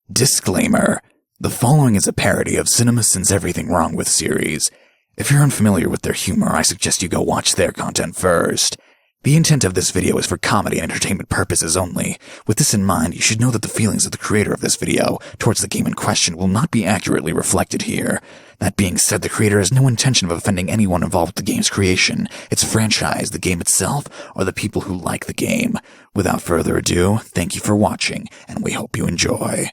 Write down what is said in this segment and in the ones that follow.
Disclaimer. The following is a parody of CINEMASINS' Everything Wrong With series. If you're unfamiliar with their humor, I suggest you go watch their content first. The intent of this video is for comedy and entertainment purposes only. With this in mind, you should know that the feelings of the creator of this video towards the game in question will not be accurately reflected here. That being said, the creator has no intention of offending anyone involved with the game's creation, its franchise, the game itself, or the people who like the game. Without further ado, thank you for watching, and we hope you enjoy.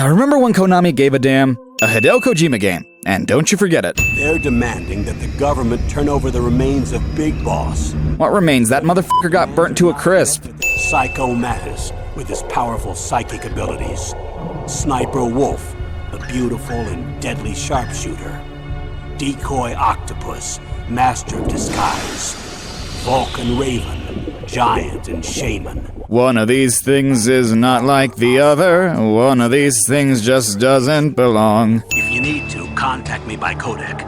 Remember when Konami gave a damn? A Hideo Kojima game, and don't you forget it. They're demanding that the government turn over the remains of Big Boss. What remains? That motherfucker got burnt to a crisp. Psycho Mattis, with his powerful psychic abilities. Sniper Wolf, the beautiful and deadly sharpshooter. Decoy Octopus, master of disguise. Vulcan Raven, giant and shaman. One of these things is not like the other. One of these things just doesn't belong. If you need to, contact me by Codec.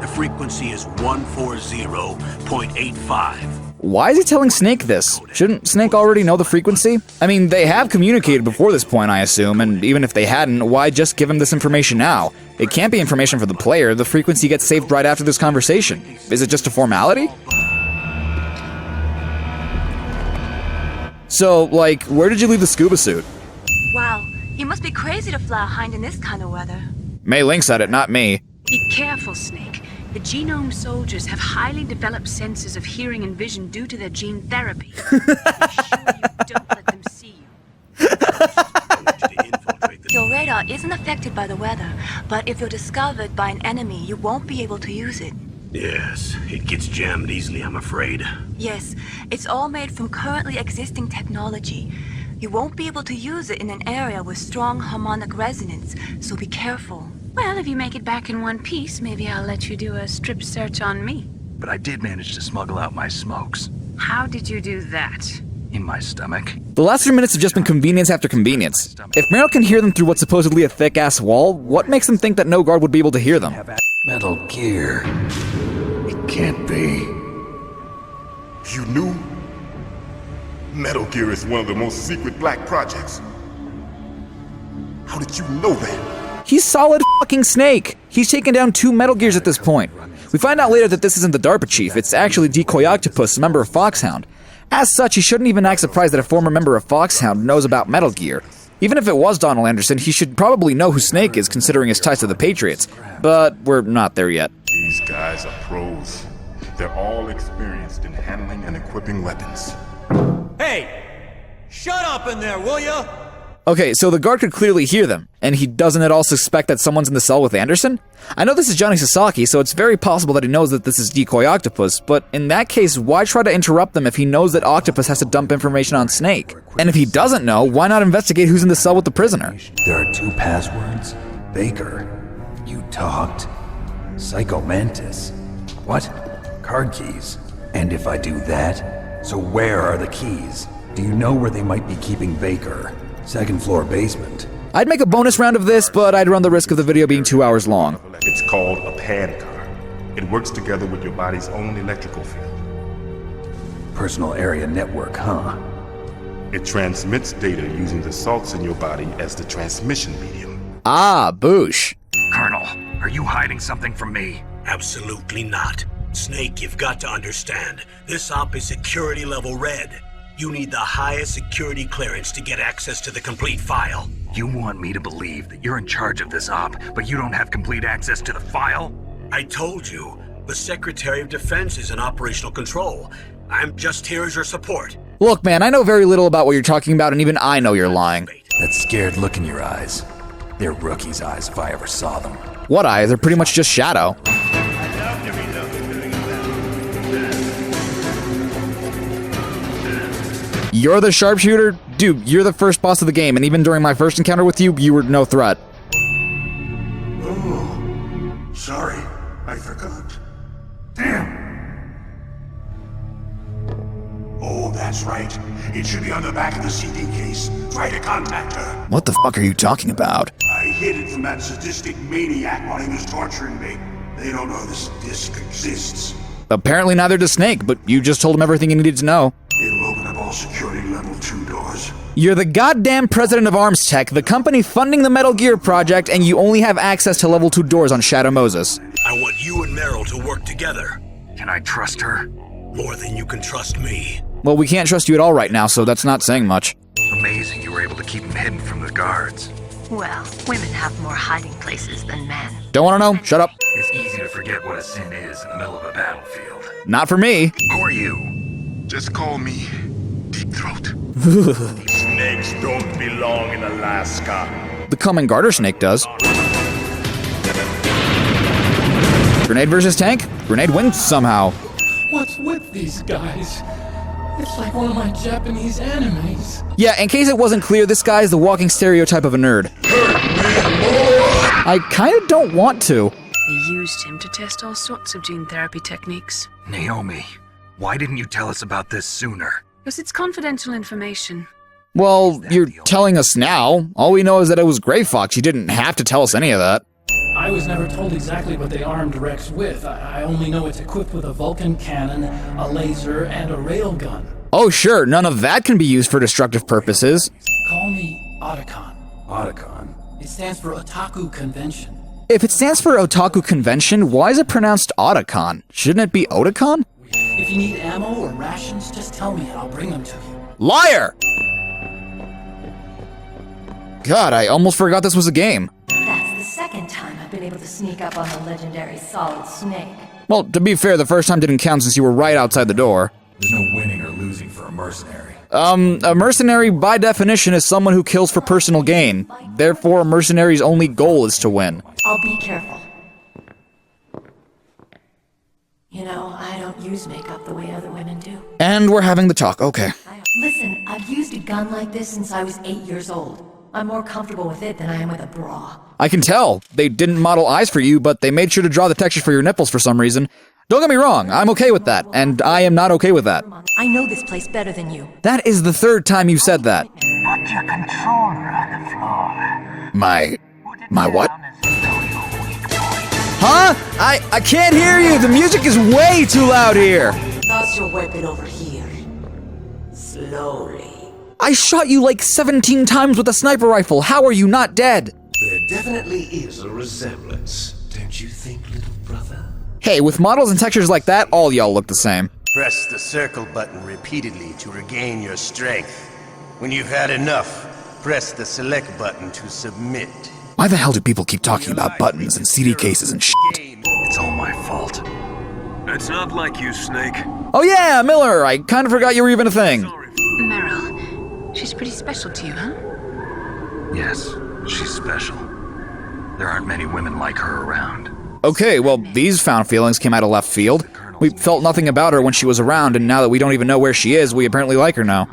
The frequency is 140.85. Why is he telling Snake this? Shouldn't Snake already know the frequency? I mean, they have communicated before this point, I assume, and even if they hadn't, why just give him this information now? It can't be information for the player. The frequency gets saved right after this conversation. Is it just a formality? So, like, where did you leave the scuba suit? Wow, you must be crazy to fly a hind in this kind of weather. May Link said it, not me. Be careful, Snake. The genome soldiers have highly developed senses of hearing and vision due to their gene therapy. Be sure you don't let them see you. Your radar isn't affected by the weather, but if you're discovered by an enemy, you won't be able to use it. Yes, it gets jammed easily, I'm afraid. Yes, it's all made from currently existing technology. You won't be able to use it in an area with strong harmonic resonance, so be careful. Well, if you make it back in one piece, maybe I'll let you do a strip search on me. But I did manage to smuggle out my smokes. How did you do that? In my stomach. The last 3 minutes have just been convenience after convenience. If Meryl can hear them through what's supposedly a thick-ass wall, what makes them think that no guard would be able to hear them? Metal Gear. It can't be. You knew? Metal Gear is one of the most secret black projects. How did you know that? He's solid fucking Snake. He's taken down 2 Metal Gears at this point. We find out later that this isn't the DARPA chief, it's actually Decoy Octopus, a member of Foxhound. As such, he shouldn't even act surprised that a former member of Foxhound knows about Metal Gear. Even if it was Donald Anderson, he should probably know who Snake is considering his ties to the Patriots. But we're not there yet. These guys are pros. They're all experienced in handling and equipping weapons. Hey! Shut up in there, will ya? Okay, so the guard could clearly hear them, and he doesn't at all suspect that someone's in the cell with Anderson? I know this is Johnny Sasaki, so it's very possible that he knows that this is Decoy Octopus, but in that case, why try to interrupt them if he knows that Octopus has to dump information on Snake? And if he doesn't know, why not investigate who's in the cell with the prisoner? There are 2 passwords. Baker. You talked. Psycho Mantis. What? Card keys. And if I do that, so where are the keys? Do you know where they might be keeping Baker? 2nd floor basement. I'd make a bonus round of this, but I'd run the risk of the video being 2 hours long. It's called a PAN card. It works together with your body's own electrical field. Personal area network, huh? It transmits data using the salts in your body as the transmission medium. Ah, boosh. Colonel, are you hiding something from me? Absolutely not. Snake, you've got to understand. This op is security level red. You need the highest security clearance to get access to the complete file. You want me to believe that you're in charge of this op, but you don't have complete access to the file? I told you, the Secretary of Defense is in operational control. I'm just here as your support. Look, man, I know very little about what you're talking about, and even I know you're lying. That scared look in your eyes. They're rookie's eyes if I ever saw them. What eyes? They're pretty much just shadow. You're the sharpshooter? Dude, you're the first boss of the game, and even during my first encounter with you, you were no threat. Oh, sorry, I forgot. Damn. Oh, that's right. It should be on the back of the CD case. Try to contact her. What the fuck are you talking about? I hid it from that sadistic maniac while he was torturing me. They don't know this disc exists. Apparently neither does Snake, but you just told him everything he needed to know. It'll open up all security level 2 doors. You're the goddamn president of Arms Tech, the company funding the Metal Gear project, and you only have access to level 2 doors on Shadow Moses. I want you and Meryl to work together. Can I trust her? More than you can trust me. Well, we can't trust you at all right now, so that's not saying much. Amazing you were able to keep him hidden from the guards. Well, women have more hiding places than men. Don't want to know? Shut up. It's easy to forget what a sin is in the middle of a battlefield. Not for me. Who are you? Just call me Deep Throat. Snakes don't belong in Alaska. The common garter snake does. Grenade versus tank? Grenade wins somehow. What's with these guys? It's like one of my Japanese animes. Yeah, in case it wasn't clear, this guy is the walking stereotype of a nerd. I kinda don't want to. They used him to test all sorts of gene therapy techniques. Naomi, why didn't you tell us about this sooner? Because it's confidential information. Well, you're telling us now. All we know is that it was Gray Fox. You didn't have to tell us any of that. I was never told exactly what they armed Rex with. I only know it's equipped with a Vulcan cannon, a laser, and a railgun. Oh sure, none of that can be used for destructive purposes. Call me Otacon. Otacon. It stands for Otaku Convention. If it stands for Otaku Convention, why is it pronounced Otacon? Shouldn't it be Otakon? If you need ammo or rations, just tell me and I'll bring them to you. Liar! God, I almost forgot this was a game. That's the second time I've been able to sneak up on the legendary Solid Snake. Well, to be fair, the first time didn't count since you were right outside the door. There's no winning or losing for a mercenary. A mercenary, by definition, is someone who kills for personal gain. Therefore, a mercenary's only goal is to win. I'll be careful. You know, I don't use makeup the way other women do. And we're having the talk, okay. Listen, I've used a gun like this since I was 8 years old. I'm more comfortable with it than I am with a bra. I can tell. They didn't model eyes for you, but they made sure to draw the texture for your nipples for some reason. Don't get me wrong, I'm okay with that, and I am not okay with that. I know this place better than you. That is the third time you've said that. Put your controller on the floor. My what? Huh? I can't hear you! The music is way too loud here! Toss your weapon over here. Slowly. I shot you like 17 times with a sniper rifle. How are you not dead? There definitely is a resemblance, don't you think, little brother? Hey, with models and textures like that, all y'all look the same. Press the circle button repeatedly to regain your strength. When you've had enough, press the select button to submit. Why the hell do people keep talking about buttons and CD cases and shit? It's all my fault. It's not like you, Snake. Oh yeah, Miller! I kind of forgot you were even a thing. Meryl, she's pretty special to you, huh? Yes, she's special. There aren't many women like her around. Okay, well, these found feelings came out of left field. We felt nothing about her when she was around, and now that we don't even know where she is, we apparently like her now.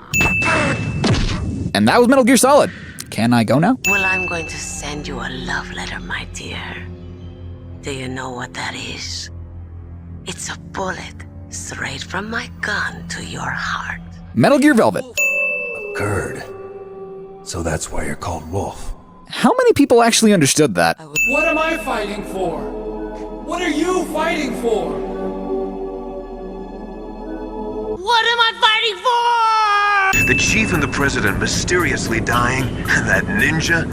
And that was Metal Gear Solid. Can I go now? Well, I'm going to send you a love letter, my dear. Do you know what that is? It's a bullet straight from my gun to your heart. Metal Gear Velvet. A Kurd. So that's why you're called Wolf. How many people actually understood that? What am I fighting for? What are you fighting for? What am I fighting for? The chief and the president mysteriously dying, and that ninja?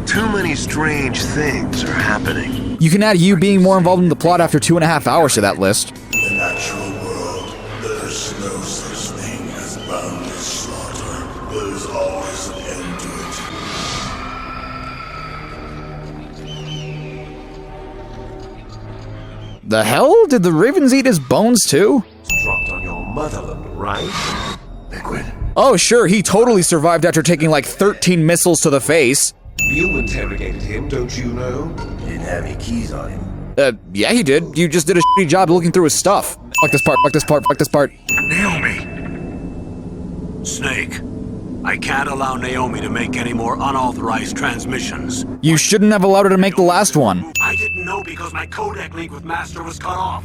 Too many strange things are happening. You can add you being more involved in the plot after 2.5 hours to that list. In the natural world, there is no such thing as boundless slaughter. There is always an end to it. The hell? Did the ravens eat his bones too? Dropped on your motherland, right? Liquid. Oh sure, he totally survived after taking like 13 missiles to the face. You interrogated him, don't you know? You didn't have any keys on him. Yeah he did. You just did a shitty job looking through his stuff. Fuck this part, fuck this part, fuck this part. Naomi! Snake, I can't allow Naomi to make any more unauthorized transmissions. You shouldn't have allowed her to make the last one. I didn't know because my codec link with Master was cut off.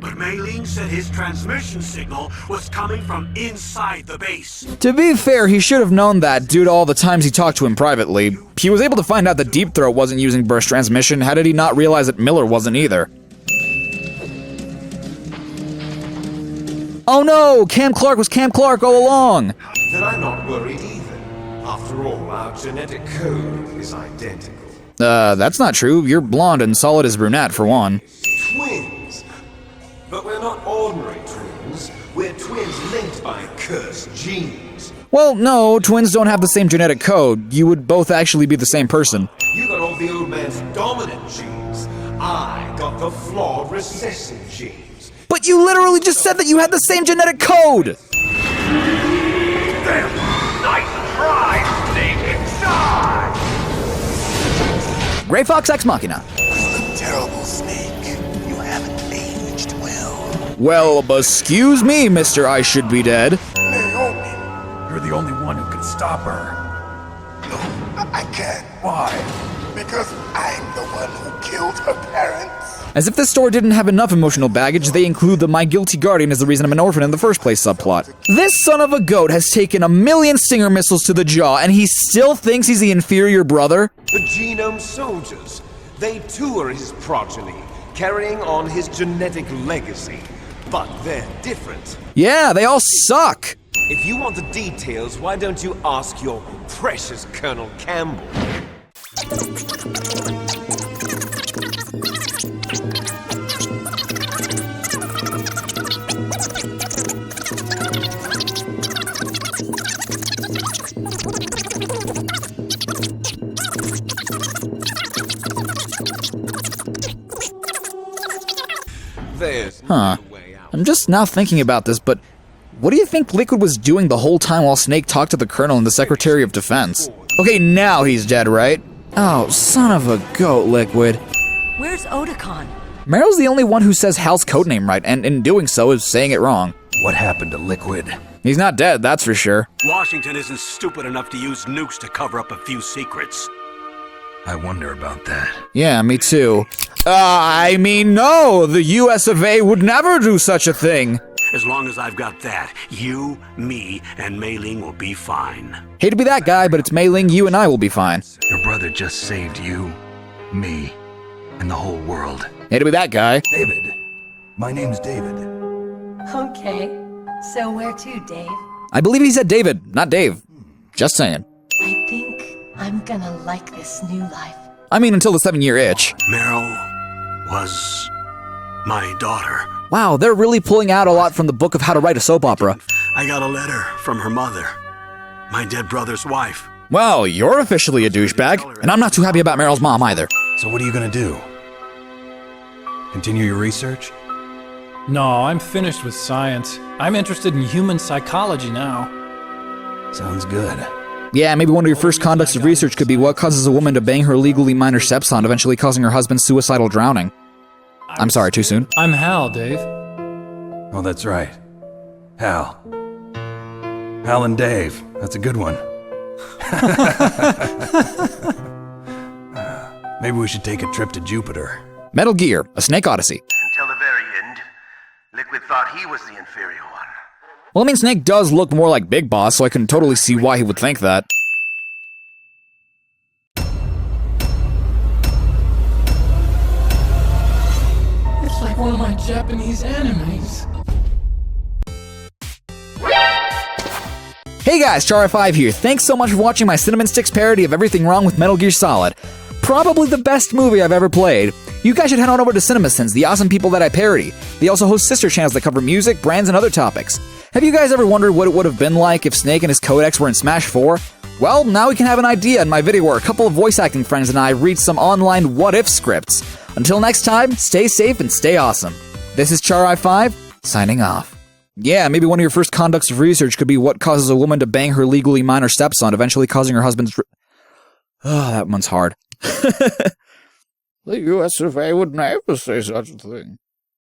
But Mei Ling said his transmission signal was coming from inside the base. To be fair, he should have known that due to all the times he talked to him privately. He was able to find out that Deep Throat wasn't using burst transmission. How did he not realize that Miller wasn't either? Oh no, Cam Clark was Cam Clark all along. Then I'm not worried either. After all, our genetic code is identical. That's not true. You're blonde and Solid is brunette, for one. Twins. But we're not ordinary twins. We're twins linked by cursed genes. Well, no, twins don't have the same genetic code. You would both actually be the same person. You got all the old man's dominant genes. I got the flawed recessive genes. But you literally just said that you had the same genetic code! Damn! Nice try, Snake! Die! Gray Fox Ex Machina. Terrible Snake. You haven't aged well. Well, excuse me, Mr. I Should Be Dead. Naomi. You're the only one who can stop her. No, I can't. Why? Because I'm the one who killed her parents. As if this story didn't have enough emotional baggage, they include the My Guilty Guardian is the reason I'm an orphan in the first place subplot. This son of a goat has taken 1,000,000 Stinger missiles to the jaw, and he still thinks he's the inferior brother? The genome soldiers. They too are his progeny, carrying on his genetic legacy. But they're different. Yeah, they all suck. If you want the details, why don't you ask your precious Colonel Campbell? Huh. I'm just now thinking about this, but what do you think Liquid was doing the whole time while Snake talked to the Colonel and the Secretary of Defense? Okay, now he's dead, right? Oh, son of a goat, Liquid. Where's Oticon? Meryl's the only one who says Hal's codename right, and in doing so is saying it wrong. What happened to Liquid? He's not dead, that's for sure. Washington isn't stupid enough to use nukes to cover up a few secrets. I wonder about that. Yeah, me too. I mean, no, the US of A would never do such a thing. As long as I've got that, you, me, and Mei Ling will be fine. Hate to be that guy, but it's Mei Ling, you and I will be fine. Your brother just saved you, me, and the whole world. Hate to be that guy. David. My name's David. Okay. So where to, Dave? I believe he said David, not Dave. Just saying. I think I'm gonna like this new life. I mean, until the 7-year itch. Meryl was my daughter. Wow, they're really pulling out a lot from the book of How to Write a Soap Opera. I got a letter from her mother, my dead brother's wife. Well, you're officially a douchebag, and I'm not too happy about Meryl's mom either. So what are you gonna do? Continue your research? No, I'm finished with science. I'm interested in human psychology now. Sounds good. Yeah, maybe one of your first conducts of research could be what causes a woman to bang her legally minor stepson, eventually causing her husband's suicidal drowning. I'm sorry, too soon? I'm Hal, Dave. Oh, that's right. Hal. Hal and Dave. That's a good one. Maybe we should take a trip to Jupiter. Metal Gear, A Snake Odyssey. Until the very end, Liquid thought he was the inferior one. Well, I mean, Snake does look more like Big Boss, so I can totally see why he would think that. It's like one of my Japanese animes. Hey guys, Char5 here. Thanks so much for watching my Cinnamon Sticks parody of Everything Wrong with Metal Gear Solid. Probably the best movie I've ever played. You guys should head on over to CINEMASINS, the awesome people that I parody. They also host sister channels that cover music, brands, and other topics. Have you guys ever wondered what it would have been like if Snake and his Codecs were in Smash 4? Well, now we can have an idea in my video where a couple of voice acting friends and I read some online what-if scripts. Until next time, stay safe and stay awesome. This is Char5, signing off. Yeah, maybe one of your first conducts of research could be what causes a woman to bang her legally minor stepson, eventually causing her husband's... Oh, that one's hard. The US of A would never say such a thing.